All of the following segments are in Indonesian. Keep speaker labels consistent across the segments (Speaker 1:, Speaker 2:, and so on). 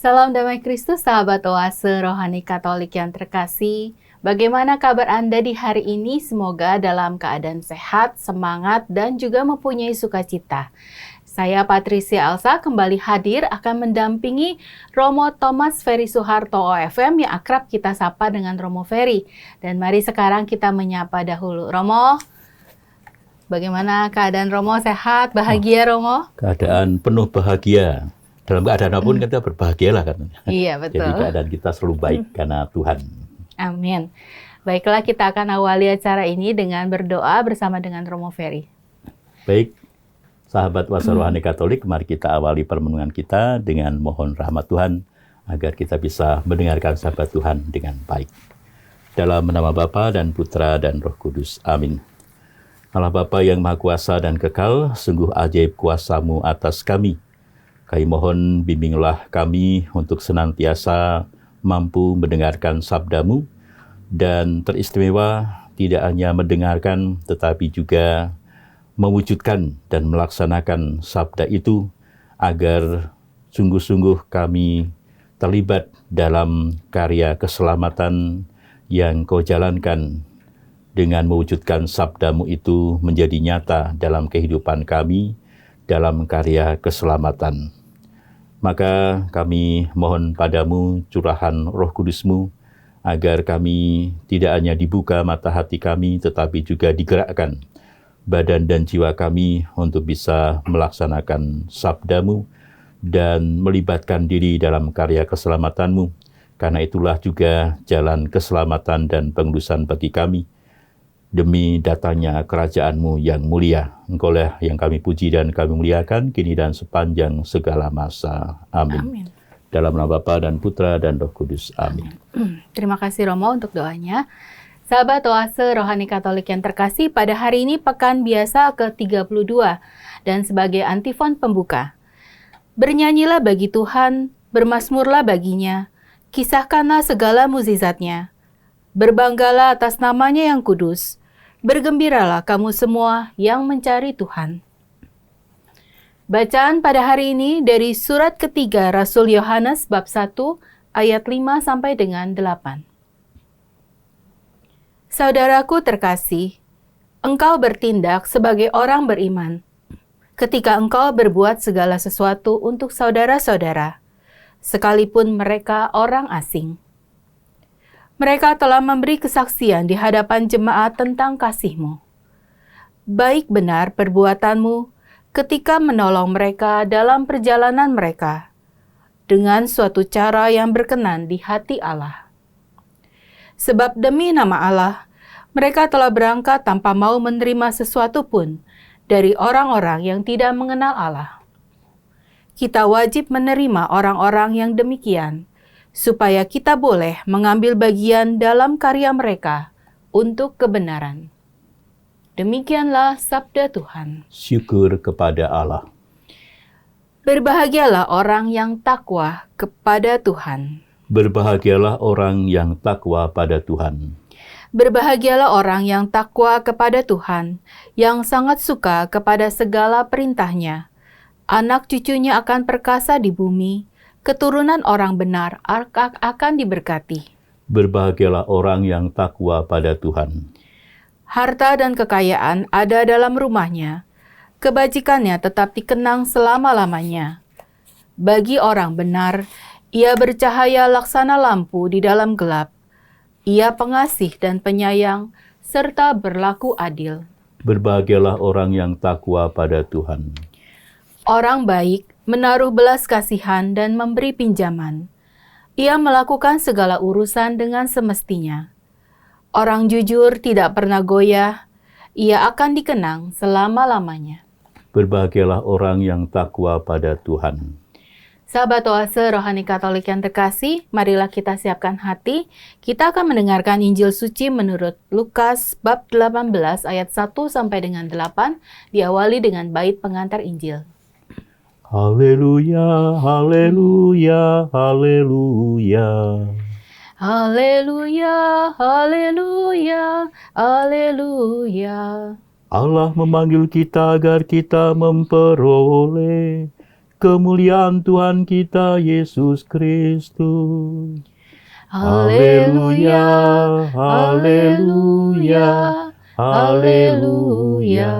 Speaker 1: Salam damai Kristus, sahabat Oase Rohani Katolik yang terkasih. Bagaimana kabar Anda di hari ini? Semoga dalam keadaan sehat, semangat, dan juga mempunyai sukacita. Saya Patricia Elsa kembali hadir akan mendampingi Romo Thomas Ferry Suharto OFM yang akrab kita sapa dengan Romo Ferry. Dan mari sekarang kita menyapa dahulu. Romo, bagaimana keadaan Romo? Sehat? Bahagia Romo?
Speaker 2: Keadaan penuh bahagia. Dalam keadaan apapun kita berbahagialah kan.
Speaker 1: Iya, betul.
Speaker 2: Jadi keadaan kita selalu baik karena Tuhan.
Speaker 1: Amin. Baiklah, kita akan awali acara ini dengan berdoa bersama dengan Romo Ferry.
Speaker 2: Baik, sahabat Oase Rohani Katolik, mari kita awali permenungan kita dengan mohon rahmat Tuhan agar kita bisa mendengarkan sabda Tuhan dengan baik. Dalam nama Bapa dan Putra dan Roh Kudus. Amin. Allah Bapa yang Maha Kuasa dan Kekal, sungguh ajaib kuasa-Mu atas kami. Kami mohon bimbinglah kami untuk senantiasa mampu mendengarkan sabda-Mu dan teristimewa tidak hanya mendengarkan tetapi juga mewujudkan dan melaksanakan sabda itu agar sungguh-sungguh kami terlibat dalam karya keselamatan yang Kau jalankan dengan mewujudkan sabda-Mu itu menjadi nyata dalam kehidupan kami dalam karya keselamatan. Maka kami mohon padamu curahan Roh Kudus-Mu agar kami tidak hanya dibuka mata hati kami tetapi juga digerakkan badan dan jiwa kami untuk bisa melaksanakan sabda-Mu dan melibatkan diri dalam karya keselamatan-Mu. Karena itulah juga jalan keselamatan dan pengudusan bagi kami. Demi datangnya kerajaan-Mu yang mulia. Engkaulah yang kami puji dan kami muliakan, kini dan sepanjang segala masa. Amin.
Speaker 1: Amin.
Speaker 2: Dalam nama Bapa dan Putra dan Roh Kudus. Amin.
Speaker 1: Terima kasih Romo untuk doanya. Sahabat Oase Rohani Katolik yang terkasih, pada hari ini pekan biasa ke-32 dan sebagai antifon pembuka. Bernyanyilah bagi Tuhan, bermazmurlah baginya, kisahkanlah segala mukjizatnya. Berbanggalah atas namanya yang kudus. Bergembiralah kamu semua yang mencari Tuhan. Bacaan pada hari ini dari surat ketiga Rasul Yohanes bab 1 ayat 5 sampai dengan 8. Saudaraku terkasih, engkau bertindak sebagai orang beriman ketika engkau berbuat segala sesuatu untuk saudara-saudara, sekalipun mereka orang asing. Mereka telah memberi kesaksian di hadapan jemaat tentang kasih-Mu. Baik benar perbuatan-Mu ketika menolong mereka dalam perjalanan mereka, dengan suatu cara yang berkenan di hati Allah. Sebab demi nama Allah, mereka telah berangkat tanpa mau menerima sesuatu pun dari orang-orang yang tidak mengenal Allah. Kita wajib menerima orang-orang yang demikian, supaya kita boleh mengambil bagian dalam karya mereka untuk kebenaran. Demikianlah sabda Tuhan.
Speaker 2: Syukur kepada Allah.
Speaker 1: Berbahagialah orang yang takwa kepada Tuhan.
Speaker 2: Berbahagialah orang yang takwa pada Tuhan.
Speaker 1: Berbahagialah orang yang takwa kepada Tuhan, yang sangat suka kepada segala perintah-Nya. Anak cucunya akan perkasa di bumi, keturunan orang benar akan diberkati.
Speaker 2: Berbahagialah orang yang takwa pada Tuhan.
Speaker 1: Harta dan kekayaan ada dalam rumahnya. Kebajikannya tetap dikenang selama-lamanya. Bagi orang benar, ia bercahaya laksana lampu di dalam gelap. Ia pengasih dan penyayang, serta berlaku adil.
Speaker 2: Berbahagialah orang yang takwa pada Tuhan.
Speaker 1: Orang baik menaruh belas kasihan dan memberi pinjaman. Ia melakukan segala urusan dengan semestinya. Orang jujur tidak pernah goyah, ia akan dikenang selama-lamanya.
Speaker 2: Berbahagialah orang yang takwa pada Tuhan.
Speaker 1: Sahabat Oase Rohani Katolik yang terkasih, marilah kita siapkan hati. Kita akan mendengarkan Injil Suci menurut Lukas bab 18 ayat 1 sampai dengan 8, diawali dengan bait pengantar Injil.
Speaker 2: Haleluya, haleluya, haleluya.
Speaker 1: Haleluya, haleluya, haleluya.
Speaker 2: Allah memanggil kita agar kita memperoleh kemuliaan Tuhan kita Yesus Kristus.
Speaker 1: Haleluya, haleluya, haleluya.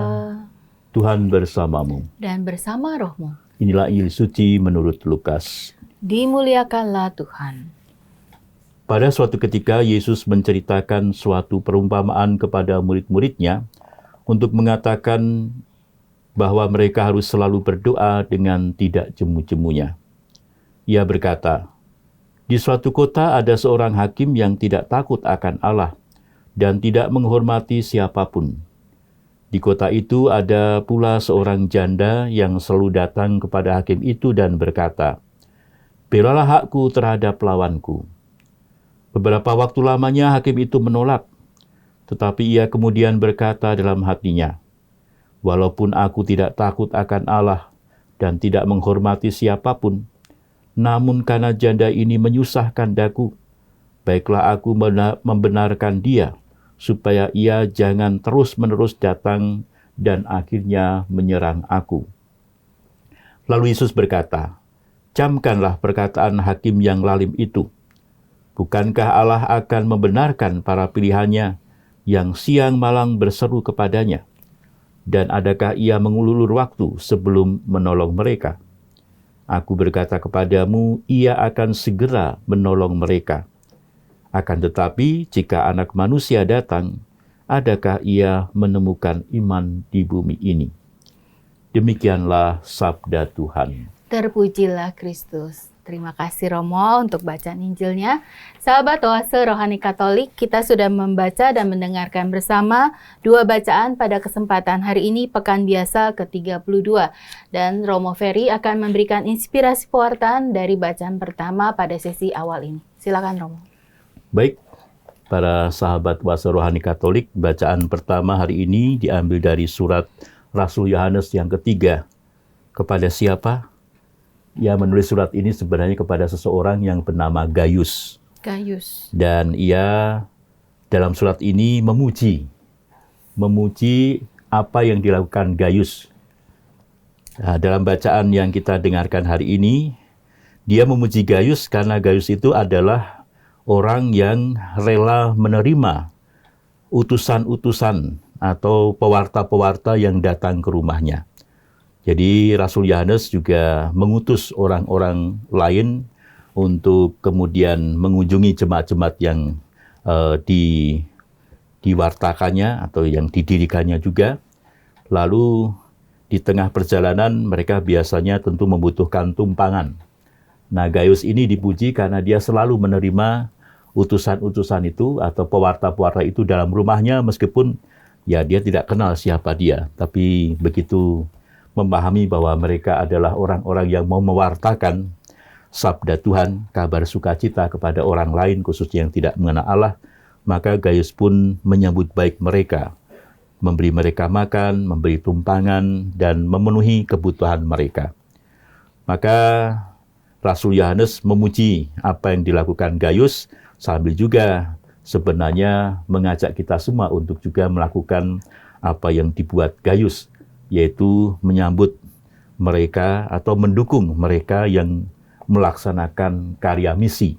Speaker 2: Tuhan bersamamu.
Speaker 1: Dan bersama rohmu.
Speaker 2: Inilah Injil suci menurut Lukas.
Speaker 1: Dimuliakanlah Tuhan.
Speaker 2: Pada suatu ketika Yesus menceritakan suatu perumpamaan kepada murid-muridnya untuk mengatakan bahwa mereka harus selalu berdoa dengan tidak jemu-jemunya. Ia berkata, "Di suatu kota ada seorang hakim yang tidak takut akan Allah dan tidak menghormati siapapun. Di kota itu ada pula seorang janda yang selalu datang kepada hakim itu dan berkata, 'Belalah hakku terhadap lawanku.' Beberapa waktu lamanya hakim itu menolak, tetapi ia kemudian berkata dalam hatinya, 'Walaupun aku tidak takut akan Allah dan tidak menghormati siapapun, namun karena janda ini menyusahkan daku, baiklah aku membenarkan dia, supaya ia jangan terus-menerus datang dan akhirnya menyerang aku.' Lalu Yesus berkata, 'Camkanlah perkataan hakim yang lalim itu. Bukankah Allah akan membenarkan para pilihannya yang siang malam berseru kepadanya? Dan adakah ia mengulur waktu sebelum menolong mereka? Aku berkata kepadamu, ia akan segera menolong mereka. Akan tetapi, jika Anak Manusia datang, adakah ia menemukan iman di bumi ini?' Demikianlah sabda Tuhan.
Speaker 1: Terpujilah Kristus. Terima kasih Romo untuk bacaan Injilnya. Sahabat Oase Rohani Katolik, kita sudah membaca dan mendengarkan bersama dua bacaan pada kesempatan hari ini Pekan Biasa ke-32. Dan Romo Ferry akan memberikan inspirasi pewartaan dari bacaan pertama pada sesi awal ini. Silakan Romo.
Speaker 2: Baik, para sahabat Oase Rohani Katolik, bacaan pertama hari ini diambil dari surat Rasul Yohanes yang ketiga. Kepada siapa? Ia menulis surat ini sebenarnya kepada seseorang yang bernama Gaius. Dan ia dalam surat ini memuji apa yang dilakukan Gaius. Nah, dalam bacaan yang kita dengarkan hari ini, dia memuji Gaius karena Gaius itu adalah orang yang rela menerima utusan-utusan atau pewarta-pewarta yang datang ke rumahnya. Jadi Rasul Yohanes juga mengutus orang-orang lain untuk kemudian mengunjungi jemaat-jemaat yang diwartakannya atau yang didirikannya juga. Lalu di tengah perjalanan mereka biasanya tentu membutuhkan tumpangan. Nah, Gaius ini dipuji karena dia selalu menerima utusan-utusan itu atau pewarta-pewarta itu dalam rumahnya, meskipun ya dia tidak kenal siapa dia, tapi begitu memahami bahwa mereka adalah orang-orang yang mau mewartakan sabda Tuhan, kabar sukacita kepada orang lain, khususnya yang tidak mengenal Allah, maka Gaius pun menyambut baik mereka, memberi mereka makan, memberi tumpangan, dan memenuhi kebutuhan mereka. Maka Rasul Yohanes memuji apa yang dilakukan Gaius, sambil juga sebenarnya mengajak kita semua untuk juga melakukan apa yang dibuat Gaius, yaitu menyambut mereka atau mendukung mereka yang melaksanakan karya misi.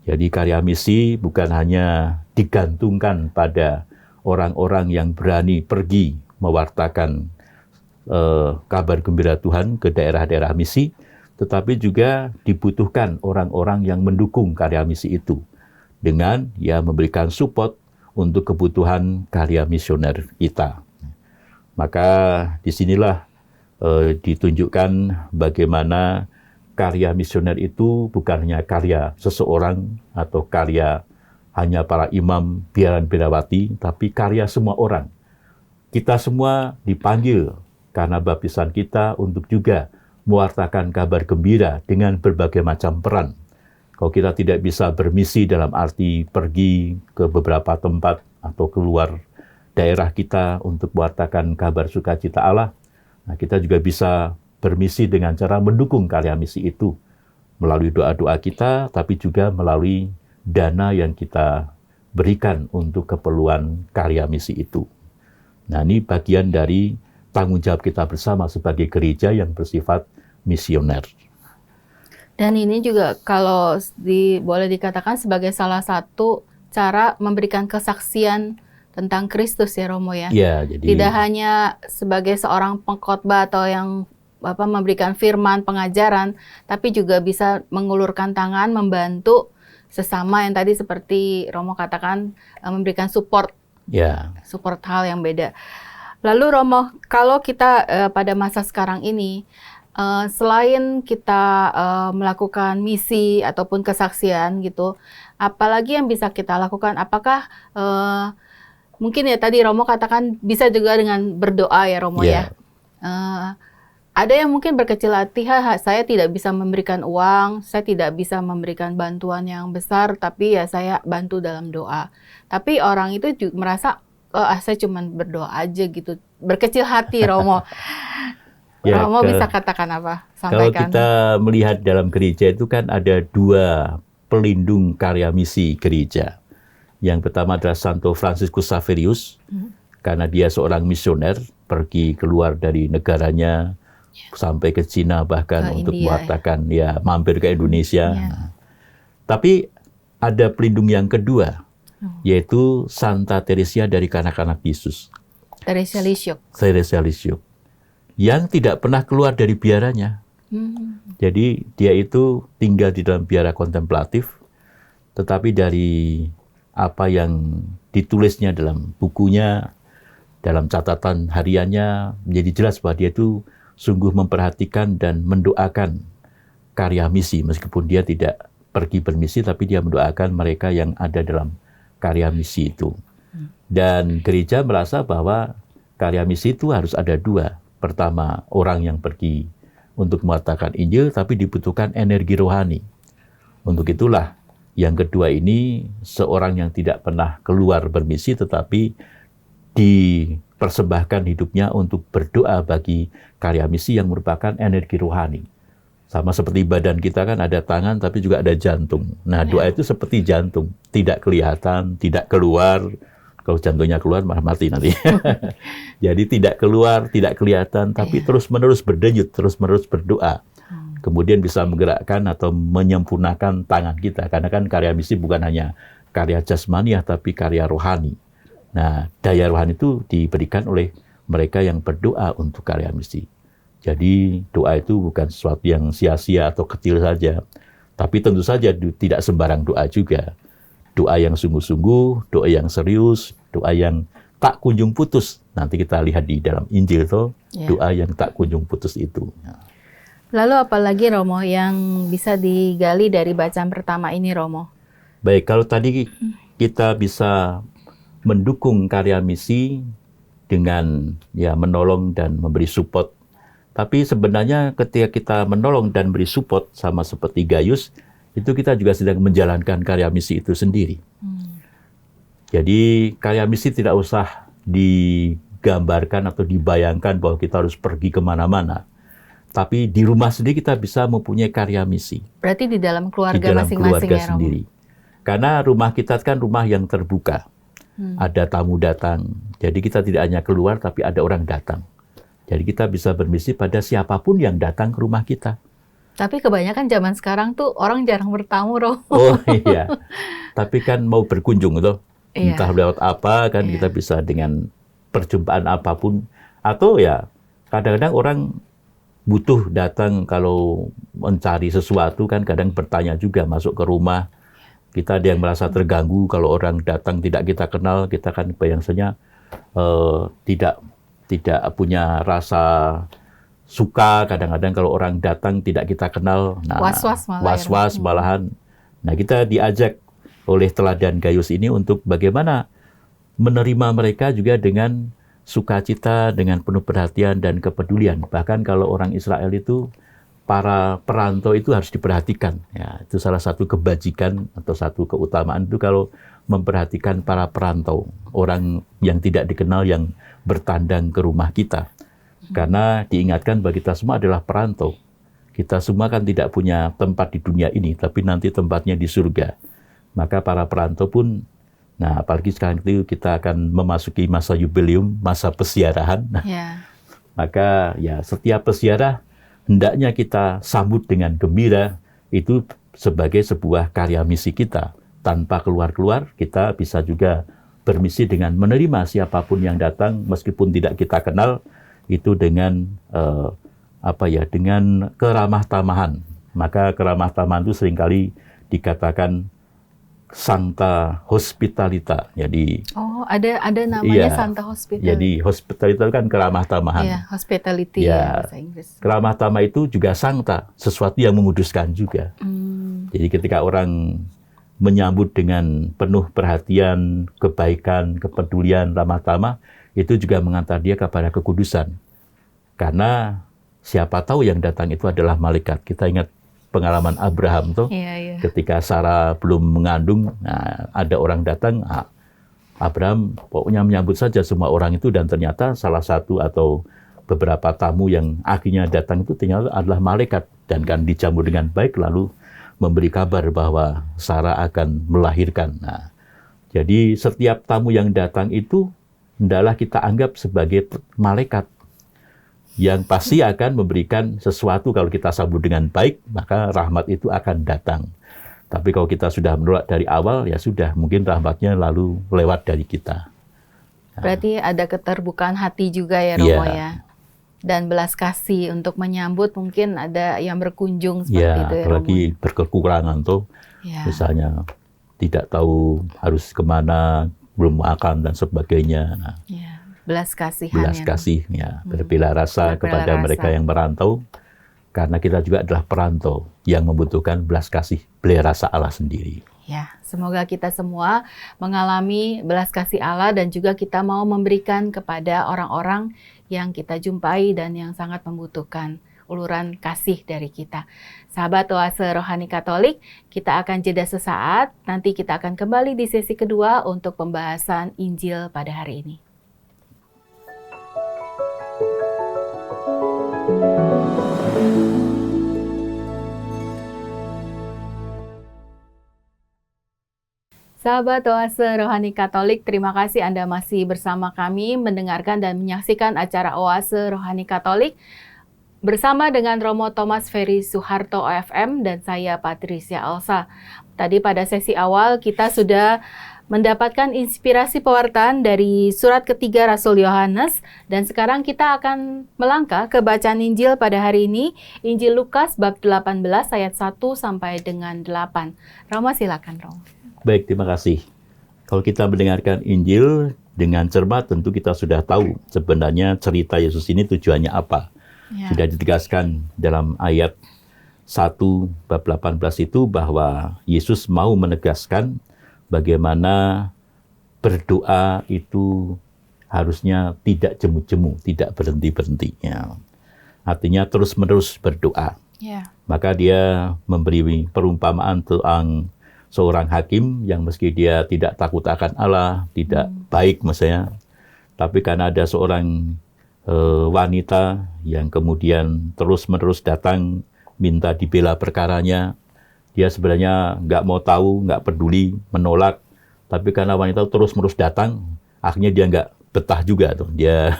Speaker 2: Jadi karya misi bukan hanya digantungkan pada orang-orang yang berani pergi mewartakan kabar gembira Tuhan ke daerah-daerah misi, tetapi juga dibutuhkan orang-orang yang mendukung karya misi itu dengan memberikan support untuk kebutuhan karya misioner kita. Maka disinilah ditunjukkan bagaimana karya misioner itu bukan hanya karya seseorang atau karya hanya para imam, biaran biarawati, tapi karya semua orang. Kita semua dipanggil karena baptisan kita untuk juga mewartakan kabar gembira dengan berbagai macam peran. Kalau kita tidak bisa bermisi dalam arti pergi ke beberapa tempat atau keluar daerah kita untuk mewartakan kabar sukacita Allah, nah kita juga bisa bermisi dengan cara mendukung karya misi itu melalui doa-doa kita, tapi juga melalui dana yang kita berikan untuk keperluan karya misi itu. Nah, ini bagian dari tanggung jawab kita bersama sebagai gereja yang bersifat misioner.
Speaker 1: Dan ini juga kalau boleh dikatakan sebagai salah satu cara memberikan kesaksian tentang Kristus ya Romo ya.
Speaker 2: Ya, jadi
Speaker 1: tidak hanya sebagai seorang pengkhotbah atau yang memberikan firman, pengajaran, tapi juga bisa mengulurkan tangan, membantu sesama yang tadi seperti Romo katakan, memberikan support hal yang beda. Lalu Romo, kalau kita pada masa sekarang ini, selain kita melakukan misi ataupun kesaksian gitu, apalagi yang bisa kita lakukan? Apakah mungkin ya tadi Romo katakan bisa juga dengan berdoa ya Romo ya. Ada yang mungkin berkecil hati, saya tidak bisa memberikan uang, saya tidak bisa memberikan bantuan yang besar, tapi ya saya bantu dalam doa. Tapi orang itu juga merasa, saya cuma berdoa aja gitu. Berkecil hati Romo. Romo bisa katakan apa? Sampaikan.
Speaker 2: Kalau kita melihat dalam gereja itu kan ada 2 pelindung karya misi gereja. Yang pertama adalah Santo Fransiskus Xaverius, karena dia seorang misioner, pergi keluar dari negaranya, sampai ke Cina bahkan untuk mewartakan mampir ke Indonesia. Tapi ada pelindung yang kedua, yaitu Santa Teresia dari Kanak-kanak Yesus. Teresia Lisieux. Yang tidak pernah keluar dari biaranya. Jadi dia itu tinggal di dalam biara kontemplatif, tetapi dari apa yang ditulisnya dalam bukunya, dalam catatan hariannya, menjadi jelas bahwa dia itu sungguh memperhatikan dan mendoakan karya misi, meskipun dia tidak pergi bermisi, tapi dia mendoakan mereka yang ada dalam karya misi itu. Dan gereja merasa bahwa karya misi itu harus ada 2. Pertama, orang yang pergi untuk mewartakan Injil, tapi dibutuhkan energi rohani. Untuk itulah, yang kedua ini, seorang yang tidak pernah keluar bermisi, tetapi dipersembahkan hidupnya untuk berdoa bagi karya misi yang merupakan energi rohani. Sama seperti badan kita kan ada tangan tapi juga ada jantung. Nah, doa itu seperti jantung, tidak kelihatan, tidak keluar. Kalau jantungnya keluar malah mati nanti. Jadi tidak keluar, tidak kelihatan, tapi terus-menerus berdenyut, terus-menerus berdoa. Kemudian bisa menggerakkan atau menyempurnakan tangan kita. Karena kan karya misi bukan hanya karya jasmaniah, tapi karya rohani. Nah, daya rohani itu diberikan oleh mereka yang berdoa untuk karya misi. Jadi doa itu bukan sesuatu yang sia-sia atau kecil saja. Tapi tentu saja tidak sembarang doa juga. Doa yang sungguh-sungguh, doa yang serius, doa yang tak kunjung putus. Nanti kita lihat di dalam Injil tuh, doa yang tak kunjung putus itu.
Speaker 1: Lalu apalagi Romo yang bisa digali dari bacaan pertama ini Romo?
Speaker 2: Baik, kalau tadi kita bisa mendukung karya misi dengan menolong dan memberi support. Tapi sebenarnya ketika kita menolong dan beri support sama seperti Gaius, itu kita juga sedang menjalankan karya misi itu sendiri. Jadi karya misi tidak usah digambarkan atau dibayangkan bahwa kita harus pergi kemana-mana. Tapi di rumah sendiri kita bisa mempunyai karya misi.
Speaker 1: Berarti di dalam keluarga masing-masing
Speaker 2: di dalam keluarga sendiri. Karena rumah kita kan rumah yang terbuka. Ada tamu datang, jadi kita tidak hanya keluar, tapi ada orang datang. Jadi kita bisa bermisi pada siapapun yang datang ke rumah kita.
Speaker 1: Tapi kebanyakan zaman sekarang tuh orang jarang bertamu, Romo.
Speaker 2: Oh iya, tapi kan mau berkunjung tuh, entah lewat apa kan kita bisa dengan perjumpaan apapun. Atau kadang-kadang orang butuh datang kalau mencari sesuatu kan kadang bertanya juga masuk ke rumah. Kita ada yang merasa terganggu kalau orang datang tidak kita kenal, kita kan biasanya tidak punya rasa suka. Kadang-kadang kalau orang datang tidak kita kenal, was-was malahan. Nah, kita diajak oleh teladan Gaius ini untuk bagaimana menerima mereka juga dengan sukacita, dengan penuh perhatian dan kepedulian. Bahkan kalau orang Israel itu, para perantau itu harus diperhatikan. Ya, itu salah satu kebajikan atau satu keutamaan itu kalau memperhatikan para perantau, orang yang tidak dikenal yang bertandang ke rumah kita. Karena diingatkan bahwa kita semua adalah perantau. Kita semua kan tidak punya tempat di dunia ini, tapi nanti tempatnya di surga. Maka para perantau pun, apalagi sekarang itu kita akan memasuki masa jubileum, masa pesiarahan. Maka setiap pesiarah hendaknya kita sambut dengan gembira, itu sebagai sebuah karya misi kita. Tanpa keluar-keluar, kita bisa juga bermisi dengan menerima siapapun yang datang, meskipun tidak kita kenal, itu dengan dengan keramah tamahan. Maka keramah tamahan itu seringkali dikatakan Sancta Hospitalita. Jadi
Speaker 1: ada namanya Sancta Hospitalita.
Speaker 2: Jadi hospitalita itu kan keramah tamahan.
Speaker 1: Iya, hospitality ya, bahasa Inggris.
Speaker 2: Keramah tamah itu juga sancta, sesuatu yang menguduskan juga. Jadi ketika orang menyambut dengan penuh perhatian, kebaikan, kepedulian, ramah tamah, itu juga mengantar dia kepada kekudusan. Karena siapa tahu yang datang itu adalah malaikat. Kita ingat pengalaman Abraham tuh, ketika Sarah belum mengandung, ada orang datang, Abraham pokoknya menyambut saja semua orang itu, dan ternyata salah satu atau beberapa tamu yang akhirnya datang itu ternyata adalah malaikat, dan kan dijamu dengan baik, lalu memberi kabar bahwa Sarah akan melahirkan. Jadi setiap tamu yang datang itu hendaklah kita anggap sebagai malaikat yang pasti akan memberikan sesuatu. Kalau kita sambut dengan baik, maka rahmat itu akan datang. Tapi kalau kita sudah menolak dari awal, ya sudah, mungkin rahmatnya lalu lewat dari kita.
Speaker 1: Berarti ada keterbukaan hati juga ya Romo ya. Dan belas kasih untuk menyambut, mungkin ada yang berkunjung seperti itu ya Romo.
Speaker 2: Apalagi berkekurangan tuh, misalnya tidak tahu harus kemana, belum makan dan sebagainya.
Speaker 1: Belas kasih,
Speaker 2: berbela rasa kepada mereka yang merantau, karena kita juga adalah perantau yang membutuhkan belas kasih, belas rasa Allah sendiri.
Speaker 1: Ya, semoga kita semua mengalami belas kasih Allah, dan juga kita mau memberikan kepada orang-orang yang kita jumpai dan yang sangat membutuhkan uluran kasih dari kita. Sahabat Oase Rohani Katolik, kita akan jeda sesaat, nanti kita akan kembali di sesi kedua untuk pembahasan Injil pada hari ini. Sahabat Oase Rohani Katolik, terima kasih Anda masih bersama kami mendengarkan dan menyaksikan acara Oase Rohani Katolik bersama dengan Romo Thomas Ferry Suharto OFM dan saya Patricia Elsa. Tadi pada sesi awal kita sudah mendapatkan inspirasi pewartaan dari surat ketiga Rasul Yohanes, dan sekarang kita akan melangkah ke bacaan Injil pada hari ini, Injil Lukas bab 18 ayat 1 sampai dengan 8. Romo silakan Romo.
Speaker 2: Baik, terima kasih. Kalau kita mendengarkan Injil dengan cermat, tentu kita sudah tahu sebenarnya cerita Yesus ini tujuannya apa. Sudah ditegaskan dalam ayat 1 bab 18 itu bahwa Yesus mau menegaskan bagaimana berdoa itu harusnya tidak jemu-jemu, tidak berhenti-berhenti. Artinya terus-menerus berdoa. Maka dia memberi perumpamaan tentang seorang hakim yang meski dia tidak takut akan Allah, tidak baik misalnya, tapi karena ada seorang wanita yang kemudian terus-menerus datang minta dibela perkaranya, dia sebenarnya nggak mau tahu, nggak peduli, menolak, tapi karena wanita terus-menerus datang, akhirnya dia nggak betah juga tuh, dia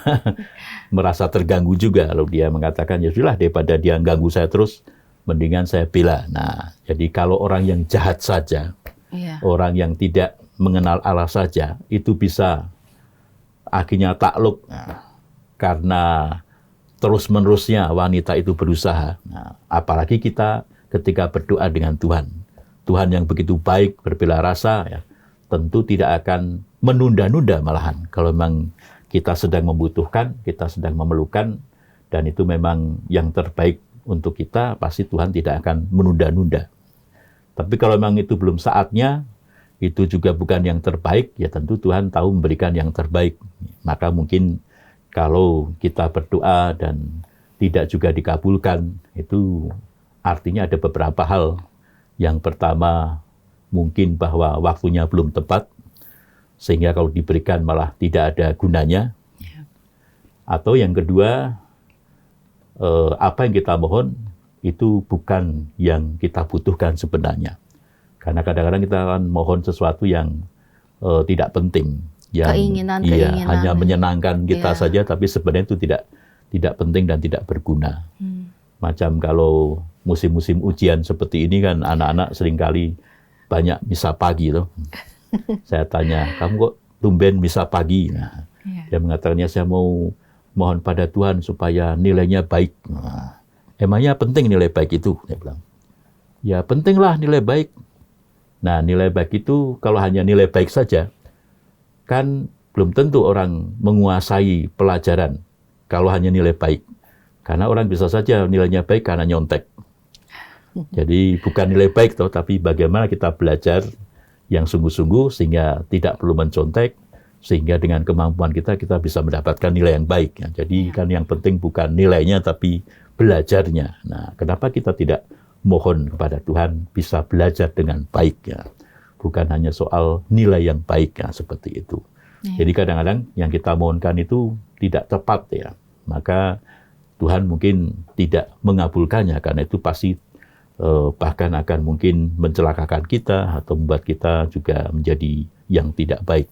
Speaker 2: merasa terganggu juga, lalu dia mengatakan, ya sudahlah, daripada dia ganggu saya terus, mendingan saya bela. Nah, jadi kalau orang yang jahat saja, orang yang tidak mengenal Allah saja, itu bisa akhirnya takluk. Karena terus-menerusnya wanita itu berusaha. Apalagi kita ketika berdoa dengan Tuhan. Tuhan yang begitu baik, berbela rasa, tentu tidak akan menunda-nunda malahan. Kalau memang kita sedang membutuhkan, kita sedang memerlukan, dan itu memang yang terbaik untuk kita, pasti Tuhan tidak akan menunda-nunda. Tapi kalau memang itu belum saatnya, itu juga bukan yang terbaik, ya tentu Tuhan tahu memberikan yang terbaik. Maka mungkin kalau kita berdoa dan tidak juga dikabulkan, itu artinya ada beberapa hal. Yang pertama, mungkin bahwa waktunya belum tepat, sehingga kalau diberikan malah tidak ada gunanya. Atau yang kedua, apa yang kita mohon itu bukan yang kita butuhkan sebenarnya. Karena kadang-kadang kita akan mohon sesuatu yang tidak penting, yang
Speaker 1: keinginan.
Speaker 2: hanya menyenangkan kita saja, tapi sebenarnya itu tidak penting dan tidak berguna. Macam kalau musim-musim ujian seperti ini kan anak-anak seringkali banyak misa pagi loh. Saya tanya, kamu kok tumben misa pagi? Nah, dia mengatakan, ya saya mau mohon pada Tuhan supaya nilainya baik. Nah, emangnya penting nilai baik itu? Dia bilang, ya pentinglah nilai baik. Nah, nilai baik itu kalau hanya nilai baik saja, kan belum tentu orang menguasai pelajaran kalau hanya nilai baik. Karena orang bisa saja nilainya baik karena nyontek. Jadi bukan nilai baik toh, tapi bagaimana kita belajar yang sungguh-sungguh sehingga tidak perlu mencontek, sehingga dengan kemampuan kita bisa mendapatkan nilai yang baik. Jadi kan yang penting bukan nilainya tapi belajarnya. Nah, kenapa kita tidak mohon kepada Tuhan bisa belajar dengan baik ya? Bukan hanya soal nilai yang baik ya, seperti itu. Jadi kadang-kadang yang kita mohonkan itu tidak tepat ya. Maka Tuhan mungkin tidak mengabulkannya karena itu pasti bahkan akan mungkin mencelakakan kita atau membuat kita juga menjadi yang tidak baik.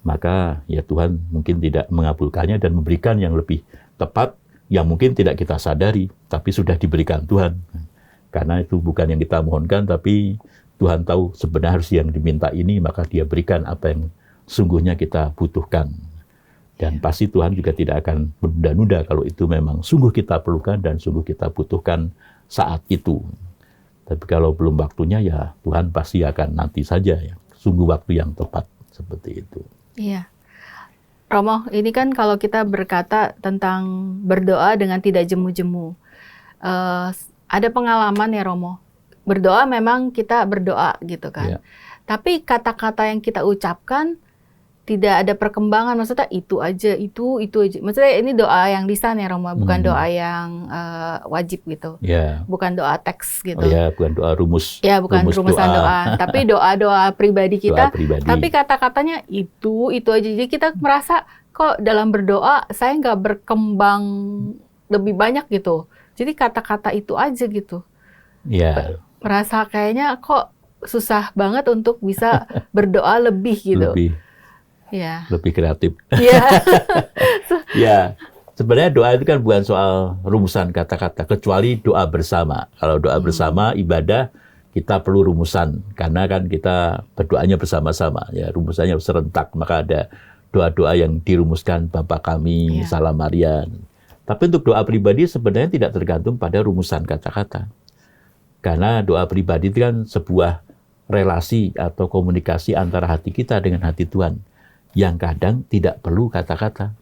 Speaker 2: Maka ya Tuhan mungkin tidak mengabulkannya dan memberikan yang lebih tepat yang mungkin tidak kita sadari tapi sudah diberikan Tuhan. Karena itu bukan yang kita mohonkan tapi Tuhan tahu sebenarnya yang diminta ini maka Dia berikan apa yang sungguhnya kita butuhkan. Dan pasti Tuhan juga tidak akan menunda-nunda kalau itu memang sungguh kita perlukan dan sungguh kita butuhkan saat itu. Tapi kalau belum waktunya ya Tuhan pasti akan nanti saja ya. Sungguh waktu yang tepat seperti itu.
Speaker 1: Iya. Romo, ini kan kalau kita berkata tentang berdoa dengan tidak jemu-jemu. Ada pengalaman ya Romo. Berdoa memang kita berdoa gitu kan. Tapi kata-kata yang kita ucapkan tidak ada perkembangan, maksudnya itu aja. Maksudnya ini doa yang lisan ya Romo, bukan doa yang wajib gitu. Bukan doa teks gitu.
Speaker 2: Bukan doa rumus.
Speaker 1: Ya, bukan rumusan doa. Tapi doa-doa pribadi kita. Tapi kata-katanya itu aja. Jadi kita merasa kok dalam berdoa saya nggak berkembang lebih banyak gitu. Jadi kata-kata itu aja gitu. Merasa kayaknya kok susah banget untuk bisa berdoa lebih gitu.
Speaker 2: Lebih kreatif. Ya, sebenarnya doa itu kan bukan soal rumusan kata-kata, kecuali doa bersama. Kalau doa bersama, ibadah, kita perlu rumusan. Karena kan kita berdoanya bersama-sama. Ya, rumusannya serentak, maka ada doa-doa yang dirumuskan Bapa kami, Salam Maria. Tapi untuk doa pribadi sebenarnya tidak tergantung pada rumusan kata-kata. Karena doa pribadi itu kan sebuah relasi atau komunikasi antara hati kita dengan hati Tuhan. Yang kadang tidak perlu kata-kata.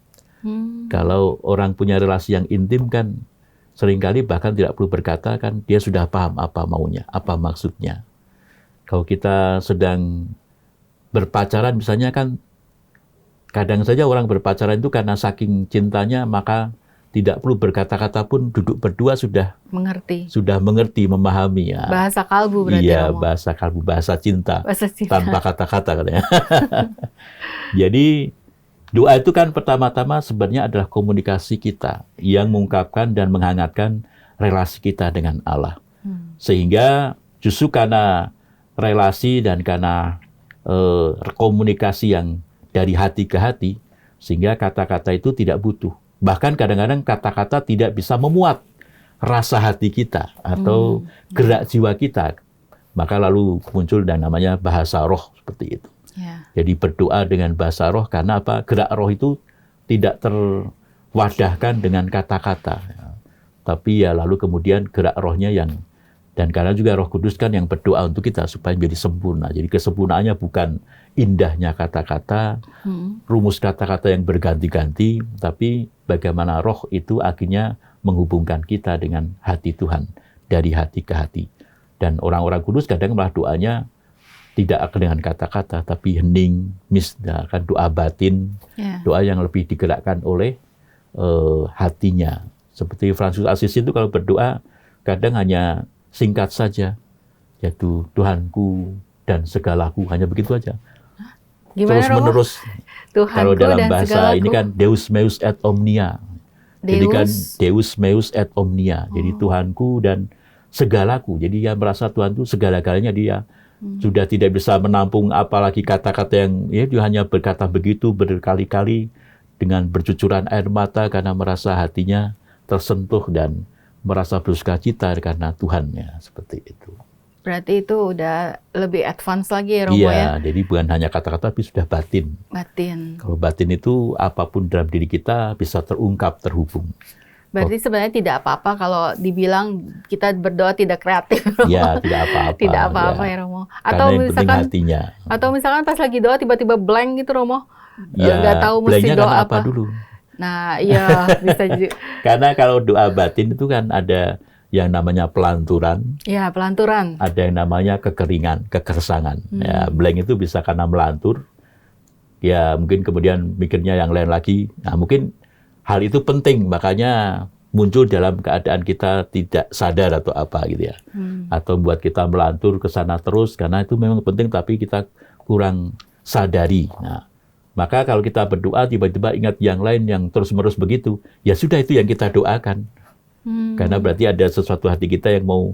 Speaker 2: Kalau orang punya relasi yang intim kan seringkali bahkan tidak perlu berkata kan dia sudah paham apa maunya, apa maksudnya. Kalau kita sedang berpacaran misalnya kan kadang saja orang berpacaran itu karena saking cintanya maka tidak perlu berkata-kata pun duduk berdua sudah mengerti, memahami ya.
Speaker 1: Bahasa kalbu berarti.
Speaker 2: Iya, bahasa kalbu, bahasa cinta. Tanpa kata-kata katanya. Jadi doa itu kan pertama-tama sebenarnya adalah komunikasi kita yang mengungkapkan dan menghangatkan relasi kita dengan Allah. Sehingga justru karena relasi dan karena komunikasi yang dari hati ke hati, sehingga kata-kata itu tidak butuh. Bahkan kadang-kadang kata-kata tidak bisa memuat rasa hati kita atau gerak jiwa kita. Maka lalu muncul dan namanya bahasa roh seperti itu. Jadi berdoa dengan bahasa roh karena apa? Gerak roh itu tidak terwadahkan dengan kata-kata. Tapi ya lalu kemudian gerak rohnya yang, dan karena juga Roh Kudus kan yang berdoa untuk kita supaya menjadi sempurna. Jadi kesempurnaannya bukan indahnya kata-kata, rumus kata-kata yang berganti-ganti, tapi bagaimana roh itu akhirnya menghubungkan kita dengan hati Tuhan, dari hati ke hati. Dan orang-orang kudus kadang malah doanya tidak dengan kata-kata, tapi hening, kan doa batin, doa yang lebih digerakkan oleh hatinya. Seperti Fransuz Assisi itu kalau berdoa, kadang hanya singkat saja, yaitu Tuhanku dan segalaku, hanya begitu aja. Terus menerus. Kalau dalam bahasa ini kan Deus meus et omnia. Jadi kan Deus meus et omnia. Jadi Tuhanku dan segalaku. Jadi dia merasa Tuhan itu segala-galanya, dia sudah tidak bisa menampung apalagi kata-kata yang dia hanya berkata begitu berkali-kali dengan bercucuran air mata karena merasa hatinya tersentuh dan merasa bersukacita karena Tuhan, ya, seperti itu.
Speaker 1: Berarti itu udah lebih advance lagi ya Romo ya?
Speaker 2: Iya, jadi bukan hanya kata-kata tapi sudah batin.
Speaker 1: Batin.
Speaker 2: Kalau batin itu apapun dalam diri kita bisa terungkap, terhubung.
Speaker 1: Berarti sebenarnya tidak apa-apa kalau dibilang kita berdoa tidak kreatif. Romo.
Speaker 2: Ya, tidak apa-apa.
Speaker 1: Tidak apa-apa ya Romo. Atau
Speaker 2: yang penting
Speaker 1: misalkan
Speaker 2: hatinya.
Speaker 1: Atau misalkan pas lagi doa tiba-tiba blank gitu Romo.
Speaker 2: Ya,
Speaker 1: nggak tahu mesti doa
Speaker 2: apa dulu.
Speaker 1: Nah, iya bisa juga.
Speaker 2: Karena kalau doa batin itu kan ada yang namanya pelanturan.
Speaker 1: Ya, pelanturan.
Speaker 2: Ada yang namanya kekeringan, kegersangan. Ya, blank itu bisa karena melantur. Ya, mungkin kemudian mikirnya yang lain lagi. Nah, mungkin hal itu penting, makanya muncul dalam keadaan kita tidak sadar atau apa gitu ya. Atau buat kita melantur ke sana terus, karena itu memang penting tapi kita kurang sadari. Nah, maka kalau kita berdoa tiba-tiba ingat yang lain yang terus-menerus begitu, ya sudah itu yang kita doakan. Karena berarti ada sesuatu hati kita yang mau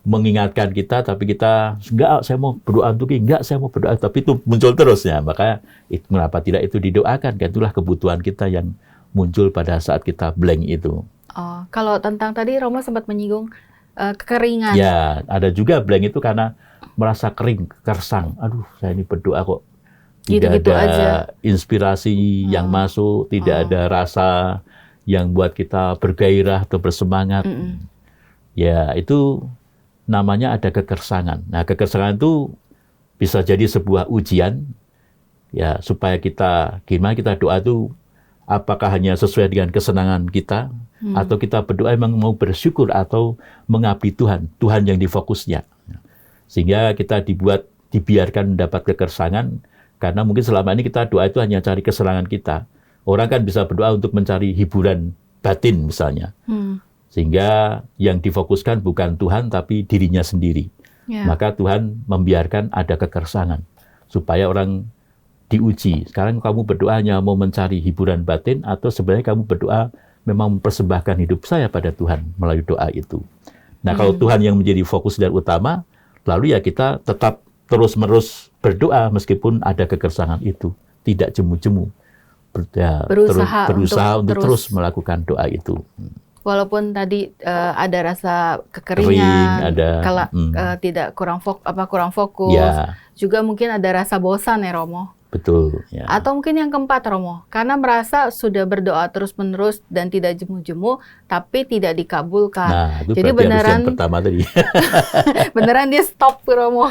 Speaker 2: mengingatkan kita, tapi kita, enggak, saya mau berdoa untuk ini, enggak, saya mau berdoa, tapi itu muncul terusnya. Maka kenapa tidak itu didoakan? Kan itulah kebutuhan kita yang muncul pada saat kita blank itu.
Speaker 1: Oh, kalau tentang tadi Romo sempat menyinggung kekeringan.
Speaker 2: Ya, ada juga blank itu karena merasa kering, kersang. Aduh, saya ini berdoa kok tidak
Speaker 1: Gitu-gitu
Speaker 2: ada
Speaker 1: aja.
Speaker 2: inspirasi yang masuk, tidak ada rasa yang buat kita bergairah atau bersemangat. Ya, itu namanya ada kekersangan. Nah, kekersangan itu bisa jadi sebuah ujian, ya, supaya kita, gimana kita doa itu, apakah hanya sesuai dengan kesenangan kita, atau kita berdoa memang mau bersyukur atau mengabdi Tuhan, Tuhan yang difokusnya. Sehingga kita dibiarkan mendapat kekersangan, karena mungkin selama ini kita doa itu hanya cari kesenangan kita. Orang kan bisa berdoa untuk mencari hiburan batin misalnya. Sehingga yang difokuskan bukan Tuhan, tapi dirinya sendiri.
Speaker 1: Ya.
Speaker 2: Maka Tuhan membiarkan ada kekersangan, supaya orang diuji. Sekarang kamu berdoa hanya mau mencari hiburan batin, atau sebenarnya kamu berdoa memang mempersembahkan hidup saya pada Tuhan melalui doa itu. Nah, kalau Tuhan yang menjadi fokus dan utama, lalu ya kita tetap terus-menerus berdoa meskipun ada kekersangan itu. Tidak jemu-jemu. Berusaha untuk terus melakukan doa itu.
Speaker 1: Walaupun tadi ada rasa kekeringan, tidak kurang fokus,
Speaker 2: Ya.
Speaker 1: juga mungkin ada rasa bosan ya Romo.
Speaker 2: Betul. Ya.
Speaker 1: Atau mungkin yang keempat Romo, karena merasa sudah berdoa terus-menerus dan tidak jemu-jemu, tapi tidak dikabulkan.
Speaker 2: Nah, itu
Speaker 1: jadi
Speaker 2: berarti
Speaker 1: beneran
Speaker 2: yang pertama tadi.
Speaker 1: beneran dia stop Romo,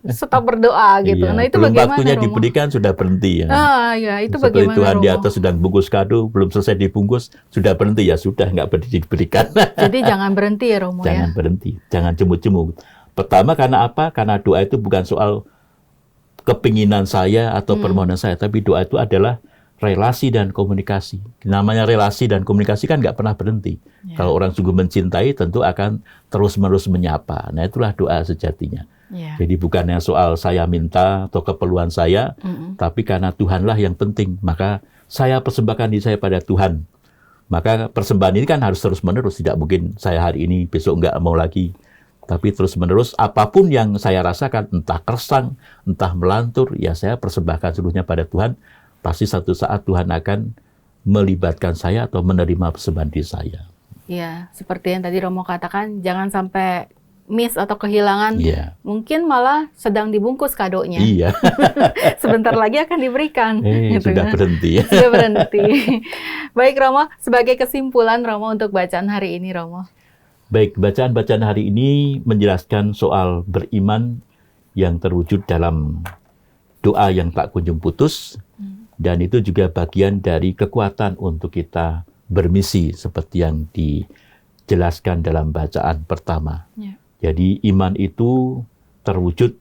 Speaker 1: stop berdoa gitu.
Speaker 2: Iya.
Speaker 1: Nah itu
Speaker 2: belum
Speaker 1: bagaimana
Speaker 2: waktunya
Speaker 1: Romo?
Speaker 2: diberikan sudah berhenti ya.
Speaker 1: Ah ya, itu
Speaker 2: seperti
Speaker 1: bagaimana
Speaker 2: Tuhan
Speaker 1: Romo?
Speaker 2: di atas sedang bungkus kado, belum selesai dibungkus, sudah berhenti ya, sudah nggak diberikan.
Speaker 1: Jadi jangan berhenti ya Romo
Speaker 2: Jangan
Speaker 1: ya.
Speaker 2: berhenti, jangan jemu-jemu. Pertama karena apa? Karena doa itu bukan soal kepinginan saya atau permohonan saya, tapi doa itu adalah relasi dan komunikasi. Namanya relasi dan komunikasi kan nggak pernah berhenti. Kalau orang sungguh mencintai, tentu akan terus-menerus menyapa. Nah, itulah doa sejatinya. Jadi bukannya soal saya minta atau keperluan saya, tapi karena Tuhanlah yang penting, maka saya persembahkan diri saya pada Tuhan. Maka persembahan ini kan harus terus-menerus, tidak mungkin saya hari ini, besok nggak mau lagi. Tapi terus-menerus, apapun yang saya rasakan, entah kersang, entah melantur, ya saya persembahkan seluruhnya pada Tuhan. Pasti satu saat Tuhan akan melibatkan saya atau menerima persembahan diri saya.
Speaker 1: Iya, seperti yang tadi Romo katakan, jangan sampai miss atau kehilangan.
Speaker 2: Iya.
Speaker 1: Mungkin malah sedang dibungkus kadonya.
Speaker 2: Iya.
Speaker 1: Sebentar lagi akan diberikan. Gitu
Speaker 2: sudah
Speaker 1: kan?
Speaker 2: berhenti.
Speaker 1: Sudah berhenti. Baik Romo, sebagai kesimpulan Romo untuk bacaan hari ini Romo.
Speaker 2: Baik, bacaan-bacaan hari ini menjelaskan soal beriman yang terwujud dalam doa yang tak kunjung putus, dan itu juga bagian dari kekuatan untuk kita bermisi seperti yang dijelaskan dalam bacaan pertama.
Speaker 1: Ya.
Speaker 2: Jadi iman itu terwujud,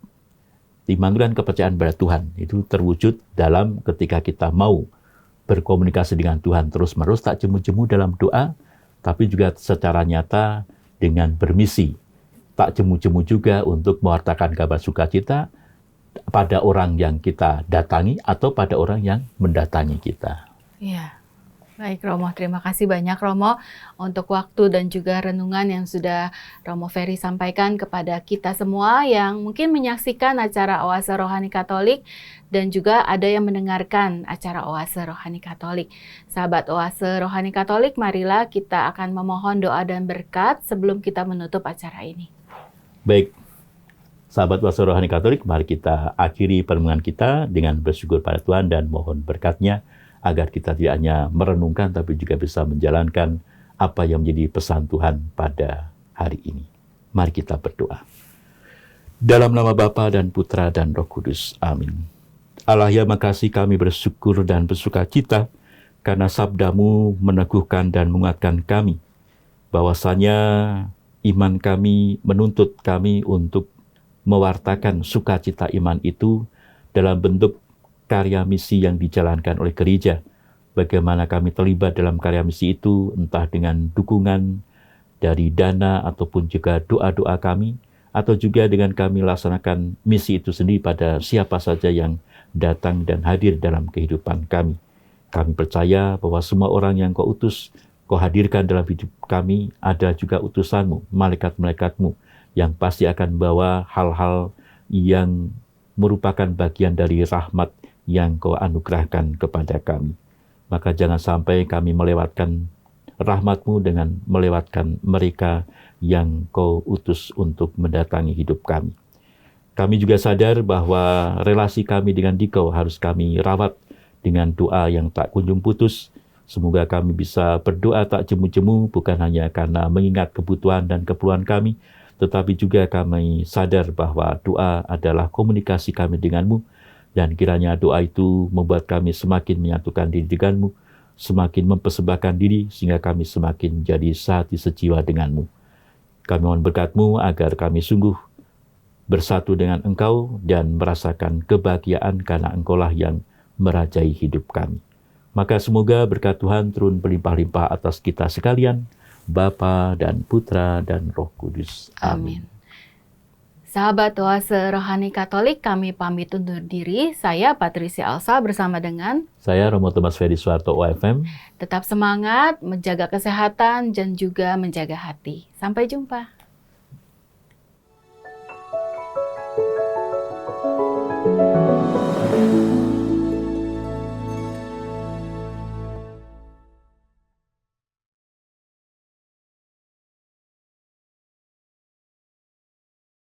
Speaker 2: iman itu kan kepercayaan pada Tuhan, itu terwujud dalam ketika kita mau berkomunikasi dengan Tuhan terus-menerus, tak jemu-jemu dalam doa, tapi juga secara nyata dengan bermisi, tak jemu-jemu juga untuk mewartakan kabar sukacita pada orang yang kita datangi atau pada orang yang mendatangi kita.
Speaker 1: Iya. Baik Romo, terima kasih banyak Romo untuk waktu dan juga renungan yang sudah Romo Ferry sampaikan kepada kita semua yang mungkin menyaksikan acara Oase Rohani Katolik dan juga ada yang mendengarkan acara Oase Rohani Katolik. Sahabat Oase Rohani Katolik, marilah kita akan memohon doa dan berkat sebelum kita menutup acara ini.
Speaker 2: Baik, sahabat Oase Rohani Katolik, mari kita akhiri pertemuan kita dengan bersyukur pada Tuhan dan mohon berkat-Nya agar kita tidak hanya merenungkan tapi juga bisa menjalankan apa yang menjadi pesan Tuhan pada hari ini. Mari kita berdoa. Dalam nama Bapa dan Putra dan Roh Kudus. Amin. Allah ya, makasih kami bersyukur dan bersuka cita karena sabda-Mu meneguhkan dan menguatkan kami. Bahwasanya iman kami menuntut kami untuk mewartakan sukacita iman itu dalam bentuk karya misi yang dijalankan oleh gereja. Bagaimana kami terlibat dalam karya misi itu, entah dengan dukungan dari dana ataupun juga doa-doa kami, atau juga dengan kami laksanakan misi itu sendiri pada siapa saja yang datang dan hadir dalam kehidupan kami. Kami percaya bahwa semua orang yang Kau utus, Kau hadirkan dalam hidup kami, ada juga utusan-Mu, malaikat-malaikat-Mu, yang pasti akan membawa hal-hal yang merupakan bagian dari rahmat yang Kau anugerahkan kepada kami. Maka jangan sampai kami melewatkan rahmat-Mu dengan melewatkan mereka yang Kau utus untuk mendatangi hidup kami. Kami juga sadar bahwa relasi kami dengan Dikau harus kami rawat dengan doa yang tak kunjung putus. Semoga kami bisa berdoa tak jemu-jemu, bukan hanya karena mengingat kebutuhan dan keperluan kami, tetapi juga kami sadar bahwa doa adalah komunikasi kami dengan-Mu, dan kiranya doa itu membuat kami semakin menyatukan diri dengan-Mu, semakin mempersembahkan diri, sehingga kami semakin menjadi sehati sejiwa dengan-Mu. Kami mohon berkat-Mu agar kami sungguh bersatu dengan Engkau dan merasakan kebahagiaan karena Engkau-lah yang merajai hidup kami. Maka semoga berkat Tuhan turun berlimpah-limpah atas kita sekalian, Bapa dan Putra dan Roh Kudus. Amin.
Speaker 1: Sahabat Oase Rohani Katolik, kami pamit undur diri. Saya Patricia Elsa bersama dengan
Speaker 2: saya Romo Thomas Ferry Suharto OFM.
Speaker 1: Tetap semangat, menjaga kesehatan dan juga menjaga hati. Sampai jumpa.